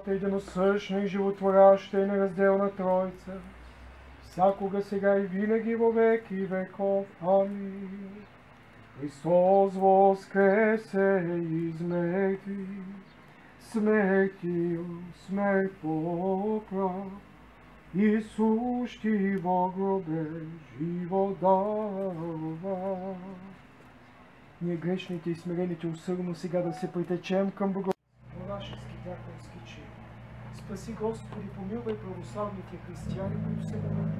Богата единосъщна и животворяща и неразделна Тройца, всякога, сега и винаги, во веки веков. Амин. Христос воскресе из мертвих, смертью смерть поправ, и сущи во гробе живот дава. Ние грешните и смирените усърдно сега да се притечем към Бога. Монашески дяконски чин. Спаси, Господи, помилвай православните християни, които се молят.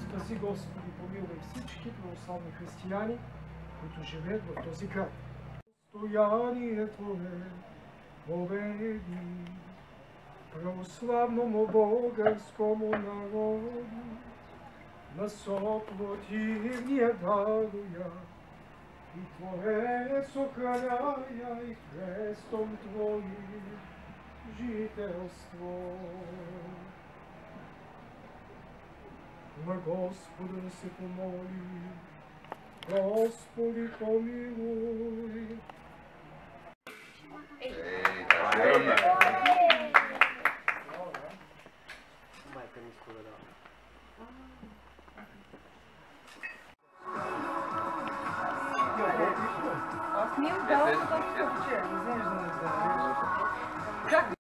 Спаси, Господи, помилвай всички православни християни, които живеят в този град. Стояние Твое победи православному българскому народу, на съпротивния даруя, и Творец охраняя и крестом Твоим жителство. На Господа да се помоли. Господи, помилуй. Майка ми споvedала. Аз не им дала да се Как?